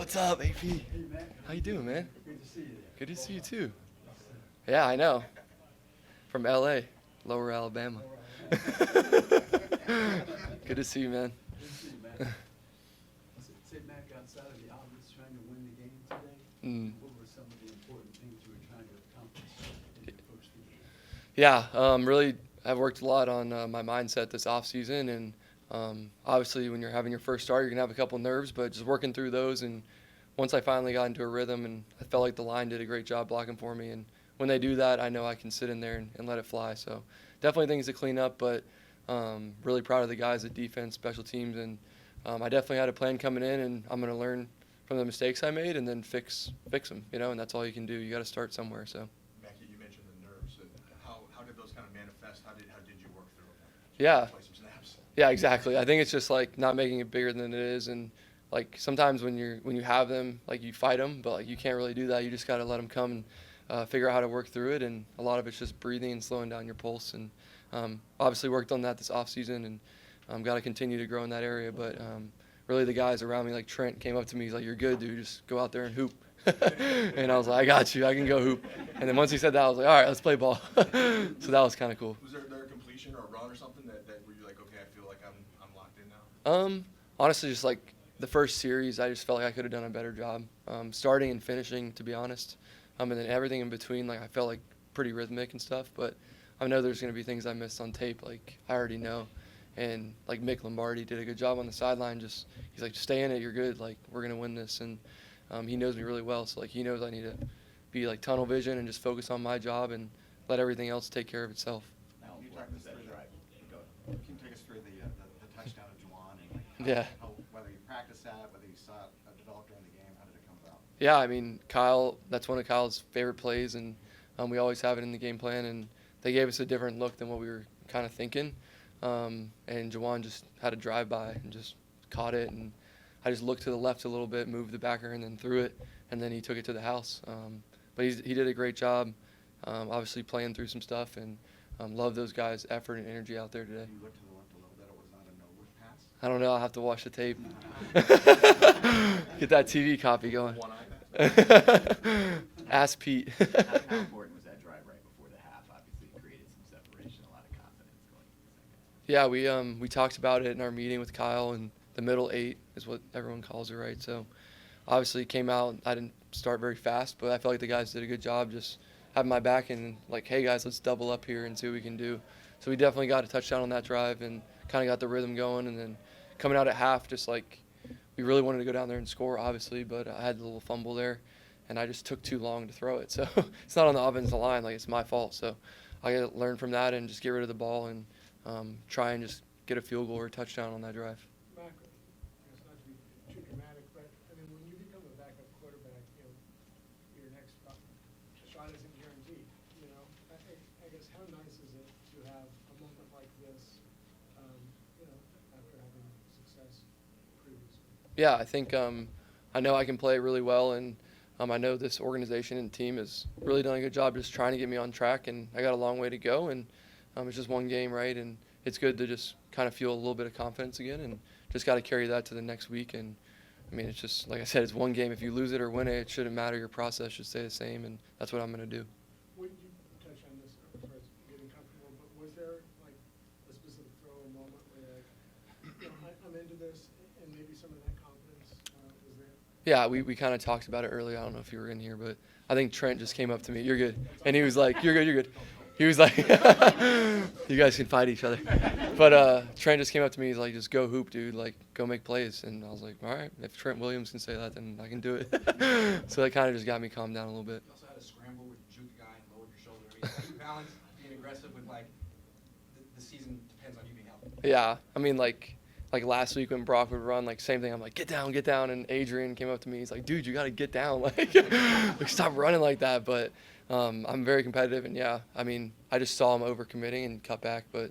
What's up, AP? Hey, Matt. How you doing, man? Good to see you. Good to see you too. Yeah, I know. From LA, Lower Alabama. Good to see you, man. Good to see you, Matt. Say, Matt, outside of the obvious trying to win the game today, what were some of the important things you were trying to accomplish in your first game? Yeah, really, I've worked a lot on my mindset this off season, and obviously when you're having your first start, you're gonna have a couple nerves, but just working through those. And once I finally got into a rhythm, and I felt like the line did a great job blocking for me, and when they do that, I know I can sit in there and let it fly. So definitely things to clean up, but really proud of the guys at defense, special teams, and I definitely had a plan coming in, and I'm gonna learn from the mistakes I made and then fix them, and that's all you can do. You got to start somewhere. So. Mackie, you mentioned the nerves. How did those kind of manifest? How did you work through them? Yeah. Play some snaps. Yeah, exactly. I think it's just like not making it bigger than it is, and like sometimes when you have them, like you fight them, but like you can't really do that. You just got to let them come and figure out how to work through it, and a lot of it's just breathing and slowing down your pulse. And obviously worked on that this off season, and got to continue to grow in that area. But really, the guys around me, like Trent, came up to me. He's like, "You're good, dude. Just go out there and hoop." And I was like, "I got you. I can go hoop." And then once he said that, I was like, "All right, let's play ball." So that was kind of cool. Was there a completion or a run or something that where you're like, okay, I feel like I'm locked in now? Honestly, just like the first series, I just felt like I could have done a better job, starting and finishing, to be honest. And then everything in between, like I felt like pretty rhythmic and stuff. But I know there's going to be things I missed on tape, like I already know. And like Mick Lombardi did a good job on the sideline. He's like, just stay in it. You're good. Like we're going to win this. And he knows me really well. So like he knows I need to be like tunnel vision and just focus on my job and let everything else take care of itself. Now, can you talk us through can you take us through the touchdown of Jauan and Yeah. Whether you practiced that, whether you saw it develop during the game, how did it come about? Yeah, I mean, Kyle, that's one of Kyle's favorite plays, and we always have it in the game plan, and they gave us a different look than what we were kind of thinking. And Jauan just had a drive-by and just caught it, and I just looked to the left a little bit, moved the backer, and then threw it, and then he took it to the house. But he did a great job, obviously playing through some stuff, and love those guys' effort and energy out there today. You looked to the left a little bit. It was not a no-look pass. I don't know. I'll have to watch the tape. Get that TV copy going. One eye. Ask Pete. How important was that drive right before the half? Obviously, it created some separation, a lot of confidence going into the second. Yeah, we talked about it in our meeting with Kyle, and the middle eight is what everyone calls it, right? So obviously came out. I didn't start very fast, but I felt like the guys did a good job just having my back and like, hey guys, let's double up here and see what we can do. So we definitely got a touchdown on that drive and kind of got the rhythm going. And then coming out at half, just like we really wanted to go down there and score, obviously, but I had a little fumble there, and I just took too long to throw it. So it's not on the offensive line, like it's my fault. So I got to learn from that and just get rid of the ball and try and just get a field goal or a touchdown on that drive. Mark, it's not to be too dramatic, but I mean, when you become a backup quarterback, your next shot isn't guaranteed. I guess how nice is it to have a moment like this, after having success previously? Yeah, I think I know I can play really well, and I know this organization and team has really done a good job just trying to get me on track, and I got a long way to go, and it's just one game, right? And it's good to just kind of feel a little bit of confidence again, and just got to carry that to the next week. And I mean, it's just, like I said, it's one game. If you lose it or win it, it shouldn't matter. Your process should stay the same, and that's what I'm going to do. When you touch on this as far as getting comfortable, but was there like a specific throw or moment where you're like, I'm into this, and maybe some of that confidence was there? Yeah, we kind of talked about it earlier. I don't know if you were in here, but I think Trent just came up to me. You're good. And he was like, you're good, you're good. He was like, you guys can fight each other. But Trent just came up to me. He's like, just go hoop, dude. Like, go make plays. And I was like, all right, if Trent Williams can say that, then I can do it. So that kind of just got me calmed down a little bit. You also had a scramble with juke a guy and lowered your shoulder. I mean, how do you balance being aggressive with, like, the season depends on you being healthy? Yeah, I mean, like last week when Brock would run, like same thing. I'm like, get down. And Adrian came up to me. He's like, dude, you got to get down. Like stop running like that. But I'm very competitive. And, yeah, I mean, I just saw him overcommitting and cut back. But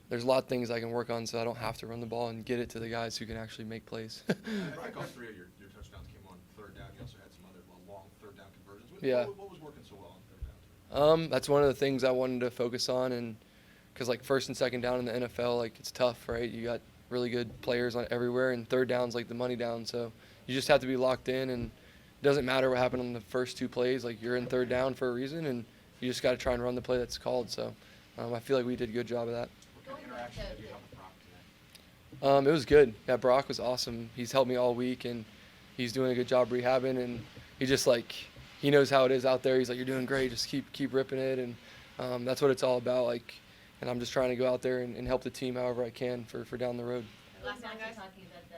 there's a lot of things I can work on so I don't have to run the ball and get it to the guys who can actually make plays. I think all three of your touchdowns came on third down. You also had some other long third down conversions. Yeah. What was working so well on third down? That's one of the things I wanted to focus on. And because, like, first and second down in the NFL, like, it's tough, right? You got really good players on everywhere, and third down's like the money down. So you just have to be locked in, and it doesn't matter what happened on the first 2 plays. Like, you're in third down for a reason, and you just got to try and run the play that's called. So I feel like we did a good job of that. What kind of interaction did you have with Brock today? It was good. Yeah, Brock was awesome. He's helped me all week, and he's doing a good job rehabbing, and he just, like, he knows how it is out there. He's like, you're doing great. Just keep ripping it, and that's what it's all about. Like, and I'm just trying to go out there and help the team however I can for down the road. Last night you were talking about the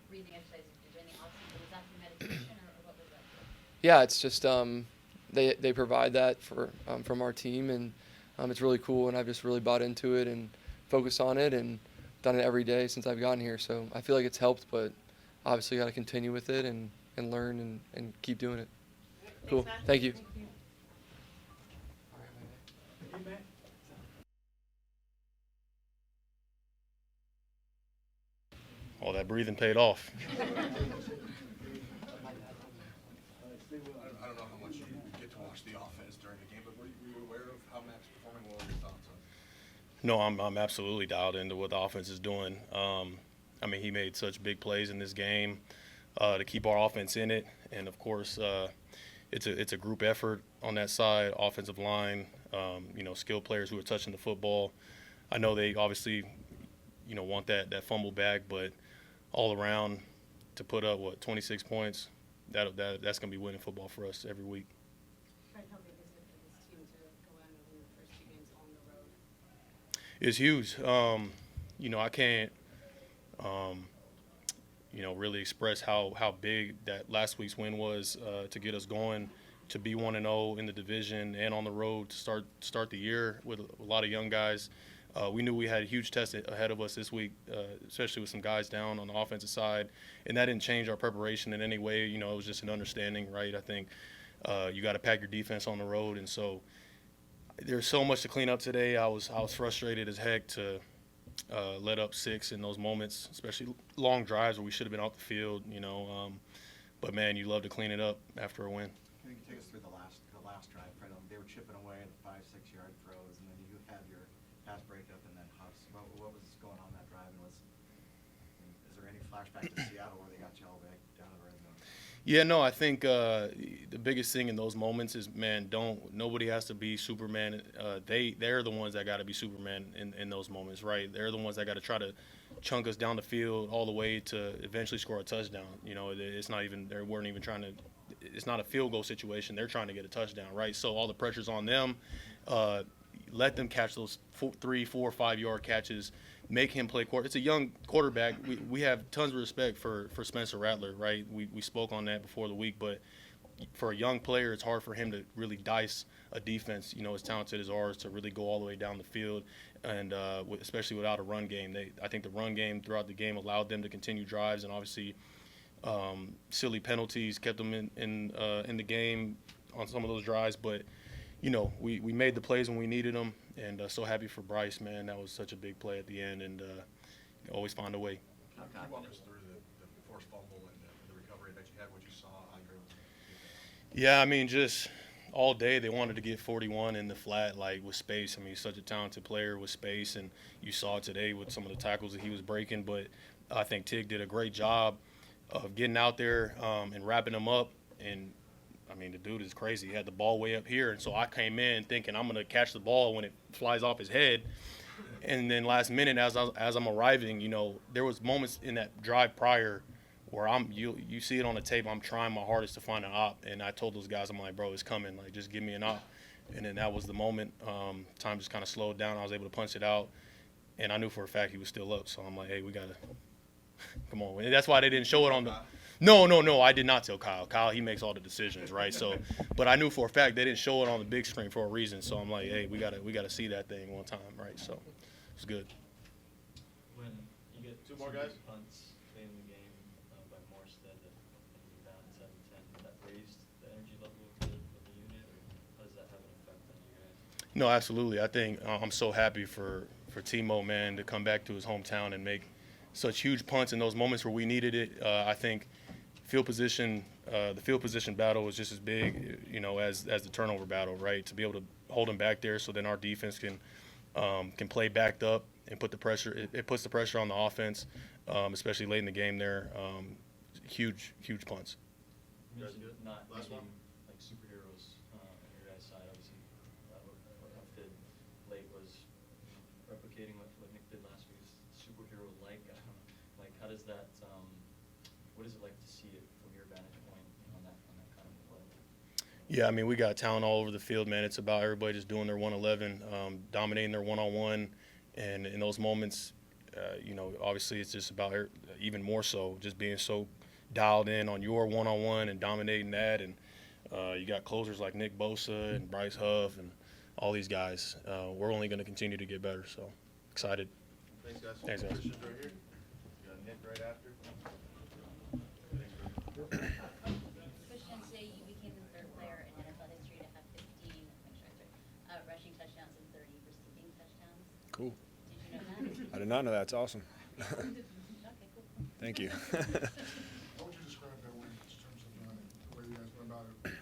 breathing exercises you're doing the oxygen. Was that through meditation or what was that for? Yeah, it's just they provide that for from our team, and it's really cool, and I've just really bought into it and focused on it and done it every day since I've gotten here. So I feel like it's helped, but obviously got to continue with it and learn and keep doing it. Cool. Thank you. Hey, Matt. All that breathing paid off. I don't know how much you get to watch the offense during the game, but were you aware of how Mac's performing? What were your thoughts on it? No, I'm absolutely dialed into what the offense is doing. I mean, he made such big plays in this game to keep our offense in it, and of course, it's a group effort on that side, offensive line, skilled players who are touching the football. I know they obviously, want that fumble back, but all around to put up 26 points, that's going to be winning football for us every week. Fred, how big is it for this team to go out and win the first 2 games on the road? It's huge. I can't, really express how big that last week's win was to get us going, to be 1-0 in the division and on the road to start the year with a lot of young guys. We knew we had a huge test ahead of us this week, especially with some guys down on the offensive side, and that didn't change our preparation in any way. It was just an understanding, right? I think you got to pack your defense on the road, and so there's so much to clean up today. I was frustrated as heck to let up 6 in those moments, especially long drives where we should have been off the field. But man, you love to clean it up after a win. Can you take us through the last drive, Fred? They were chipping away at the 5-6 yard throws, and then you had your pass breakup and then Huffs. What was going on that drive? And is there any flashback to Seattle where they got you all back down to the red zone? Yeah, no, I think the biggest thing in those moments is, man, nobody has to be Superman. They're the ones that got to be Superman in those moments, right? They're the ones that got to try to chunk us down the field all the way to eventually score a touchdown. It's not even, they weren't even trying to, it's not a field goal situation. They're trying to get a touchdown, right? So all the pressure's on them. Let them catch those 3, 4, 5 yard catches. Make him play quarter. It's a young quarterback. We have tons of respect for Spencer Rattler, right? We spoke on that before the week, but for a young player, it's hard for him to really dice a defense, as talented as ours, to really go all the way down the field, and especially without a run game. I think the run game throughout the game allowed them to continue drives, and obviously silly penalties kept them in the game on some of those drives, but we made the plays when we needed them, and so happy for Bryce, man. That was such a big play at the end, and always find a way. Can you walk us through the forced fumble and the recovery that you had, what you saw, how you were able to do that? Yeah, I mean, just all day they wanted to get 41 in the flat, like, with space. I mean, he's such a talented player with space, and you saw today with some of the tackles that he was breaking, but I think Tig did a great job of getting out there and wrapping him up, and I mean, the dude is crazy. He had the ball way up here, and so I came in thinking I'm going to catch the ball when it flies off his head. And then last minute, as I'm arriving, there was moments in that drive prior where you see it on the tape, I'm trying my hardest to find an op, and I told those guys, I'm like, bro, it's coming. Like, just give me an op. And then that was the moment. Time just kind of slowed down. I was able to punch it out, and I knew for a fact he was still up. So I'm like, hey, we got to – come on. And that's why they didn't show it on the – No, I did not tell Kyle. Kyle, he makes all the decisions, right? So, but I knew for a fact they didn't show it on the big screen for a reason. So I'm like, hey, we gotta see that thing one time, right? So it's good. When you get 2 more guys punts late in the game by Morstead and you're down 7-10, that raised the energy level of the unit, or how does that have an effect on you guys? No, absolutely. I think I'm so happy for Timo, man, to come back to his hometown and make such huge punts in those moments where we needed it. I think the field position battle was just as big, as the turnover battle, right? To be able to hold him back there, so then our defense can play backed up and put the pressure. It puts the pressure on the offense, especially late in the game there. huge punts. You mentioned not Last needing one. like superheroes on your guys' side. Obviously, what Huff did late was replicating what Nick did last week. Is superhero-like. I don't know. Like, how does that? What is it like to see it from your vantage point on that kind of play? Yeah, I mean, we got talent all over the field, man. It's about everybody just doing their 111, dominating their one-on-one, and in those moments, obviously it's just about even more so just being so dialed in on your one-on-one and dominating that. And you got closers like Nick Bosa and Bryce Huff and all these guys. We're only going to continue to get better, so excited. Thanks, guys. Thanks, guys. Christian's right here. You got Nick right after. Christian, today you became the third player in NFL history to have 15 rushing touchdowns and 30 receiving touchdowns. Cool. Did you know that? I did not know that. It's awesome. Okay, cool. Thank you. How would you describe that win in terms of the way you guys went about it?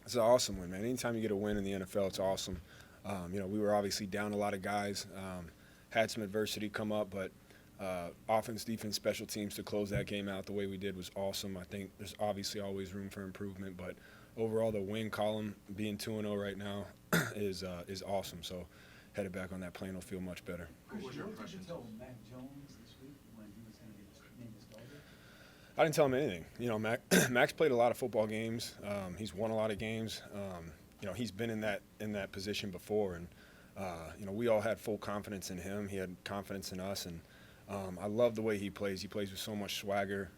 It's an awesome win, man. Anytime you get a win in the NFL, it's awesome. We were obviously down a lot of guys, had some adversity come up, but offense, defense, special teams to close that game out the way we did was awesome. I think there's obviously always room for improvement, but overall the win column being 2-0 right now is awesome. So headed back on that plane will feel much better. What was your What did you impression? tell Mac Jones this week when he was going to get named as starter? I didn't tell him anything. Mac's played a lot of football games. He's won a lot of games. He's been in that position before, and we all had full confidence in him. He had confidence in us, and I love the way he plays. He plays with so much swagger.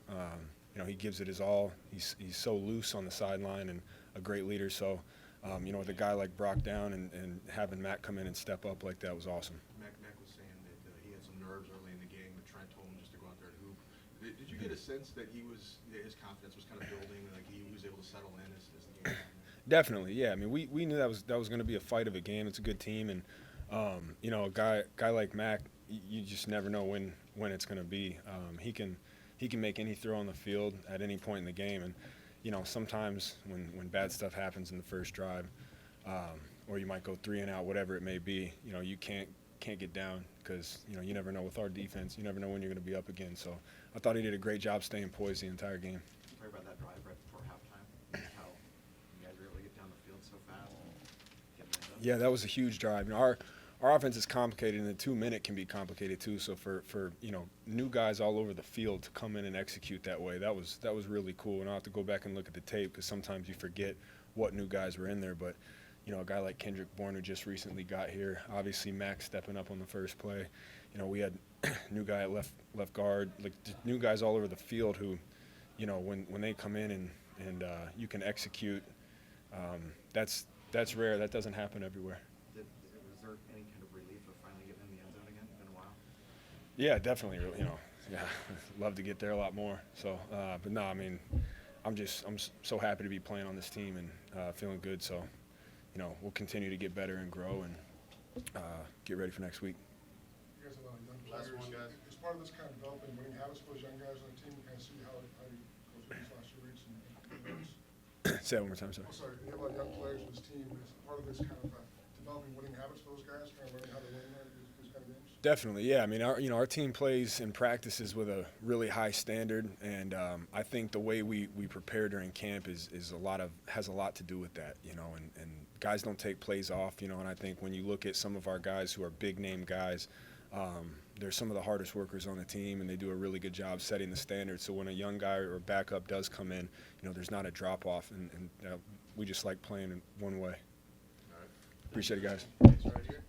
He gives it his all. He's so loose on the sideline and a great leader. So, with a guy like Brock down and having Mac come in and step up like that was awesome. Mac was saying that he had some nerves early in the game, but Trent told him just to go out there and hoop. Did you get a sense that his confidence was kind of building, like he was able to settle in as the game went on? Definitely, yeah. I mean, we knew that was going to be a fight of a game. It's a good team, and a guy like Mac, you just never know when it's going to be. He can make any throw on the field at any point in the game, and sometimes when bad stuff happens in the first drive, or you might go 3 and out, whatever it may be, you can't get down because you never know with our defense. You never know when you're going to be up again. So I thought he did a great job staying poised the entire game. Talk about that drive right before halftime, how you guys were able to get down the field so fast and get lined up. Yeah, that was a huge drive. Our offense is complicated, and the 2-minute can be complicated too. So for new guys all over the field to come in and execute that way, that was really cool. And I'll have to go back and look at the tape because sometimes you forget what new guys were in there. But a guy like Kendrick Bourne who just recently got here, obviously Max stepping up on the first play. We had new guy at left guard, like new guys all over the field who, when they come in and you can execute, that's rare. That doesn't happen everywhere. Was there any kind of relief of finally getting in the end zone again? It's been a while. Yeah, definitely. Yeah, love to get there a lot more. So, but no, I mean, I'm so happy to be playing on this team and feeling good. So, we'll continue to get better and grow and get ready for next week. You guys have a lot of young players. Last one, guys. As part of this kind of developing winning habits for those young guys on the team, kind of see how you go through these last 2 weeks and those. Say that one more time, sorry. Oh, sorry. You have a lot of young players on this team. As part of this kind of developing winning habits for those guys, kind of learning how to win these kind of games. Definitely, yeah. I mean, our team plays and practices with a really high standard, and I think the way we prepare during camp has a lot to do with that, and guys don't take plays off, and I think when you look at some of our guys who are big name guys, they're some of the hardest workers on the team, and they do a really good job setting the standard. So when a young guy or backup does come in, there's not a drop off, and we just like playing in one way. All right. Appreciate it, guys. Thanks right here.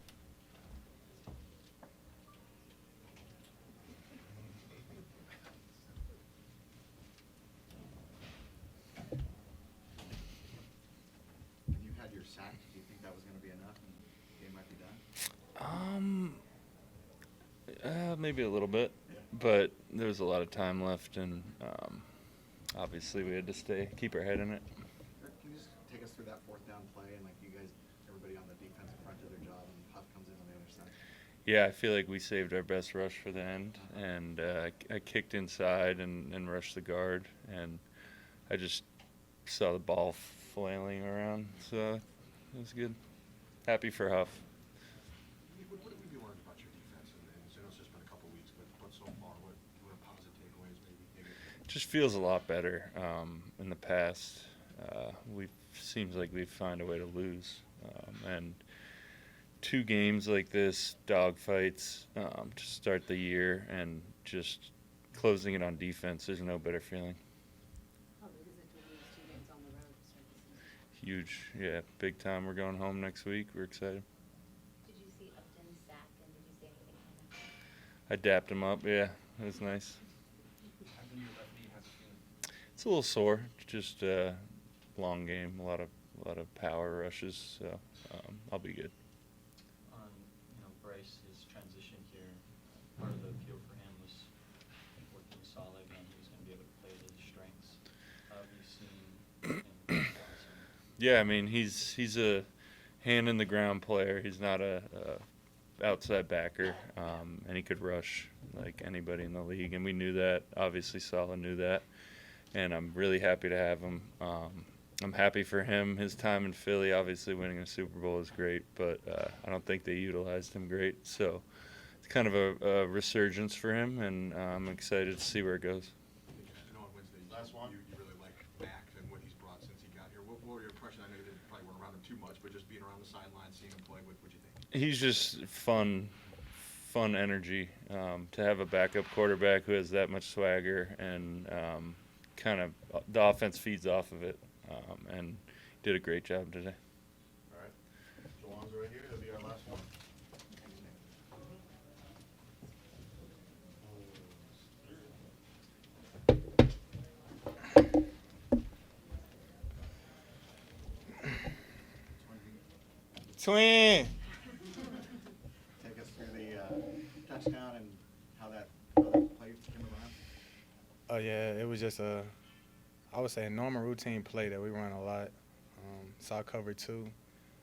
When you had your sack, do you think that was going to be enough and the game might be done? Maybe a little bit, but there was a lot of time left, and obviously we had to keep our head in it. Can you just take us through that 4th down play and like you guys, everybody on the defensive front did their job and Huff comes in on the other side? Yeah, I feel like we saved our best rush for the end, and I kicked inside and rushed the guard, and I just saw the ball flailing around, so it was good. Happy for Huff. What have we learned about your defense? And I know it's just been a couple weeks, but so far, what are positive takeaways maybe? just feels a lot better. In the past, seems like we find a way to lose, and 2 games like this, dogfights, to start the year, and just closing it on defense. There's no better feeling. How big is it to lose 2 games on the road to start the season? Huge, yeah, big time. We're going home next week. We're excited. Did you see Upton sack, and did you see anything from him? I dapped him up. Yeah, it was nice. How's the new left knee? How's it feeling? It's a little sore. Just long game. A lot of power rushes. So I'll be good. On, Bryce, his transition here, part of the appeal for him was working with Solid, and he was going to be able to play to his strengths. How have you seen him blossom? Yeah, I mean he's a hand in the ground player. He's not a outside backer, and he could rush like anybody in the league, and we knew that. Obviously, Solid knew that, and I'm really happy to have him. I'm happy for him. His time in Philly, obviously winning a Super Bowl is great, but I don't think they utilized him great. So it's kind of a resurgence for him, and I'm excited to see where it goes. I know on Wednesday Last one. you really like Mac and what he's brought since he got here. What were your impressions? I know you probably weren't around him too much, but just being around the sideline, seeing him play, what'd you think? He's just fun energy. To have a backup quarterback who has that much swagger, and kind of the offense feeds off of it, and did a great job today. All right. Jauan's right here. That'll be our last one. Twin. Take us through the touchdown and how that play came around. Oh yeah, it was just I would say a normal routine play that we run a lot. Saw cover 2.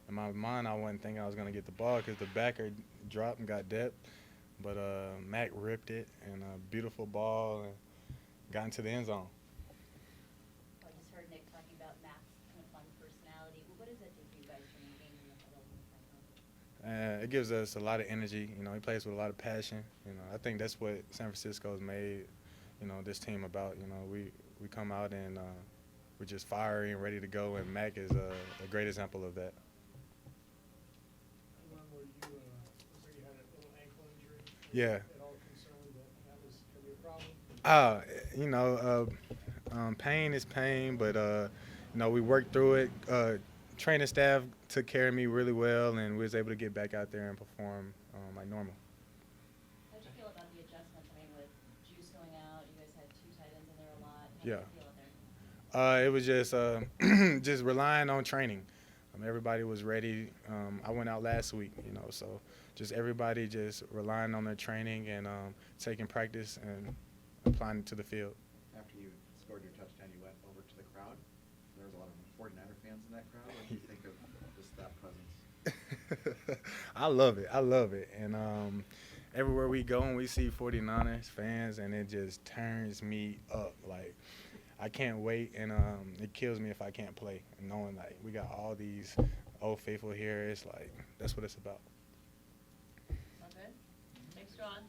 In my mind, I wasn't thinking I was gonna get the ball because the backer dropped and got depth, but Mac ripped it, and a beautiful ball and got into the end zone. I just heard Nick talking about Mac's kind of fun personality. What does that do for you guys from being in the huddle? It gives us a lot of energy. He plays with a lot of passion. I think that's what San Francisco's made, this team about. We come out and we're just fiery and ready to go, and Mac is a great example of that. One where you, looks like you had a little ankle injury. Yeah. At all concerned that was gonna be a problem? Pain is pain, but we worked through it. Training staff took care of me really well, and we was able to get back out there and perform like normal. How'd you feel about the adjustments? I mean, with Juice going out, you guys had 2 tight ends in there a lot. How'd Yeah. you feel out there? It was just just relying on training. Everybody was ready. I went out last week, so just everybody just relying on their training and taking practice and applying it to the field. After you scored your touchdown, you went over to the crowd. There was a lot of 49er fans in that crowd. What do you think of just that presence? I love it. And everywhere we go and we see 49ers fans, and it just turns me up. Like, I can't wait, and it kills me if I can't play. And knowing, like, we got all these old faithful here, it's like, that's what it's about. All good? Thanks, John.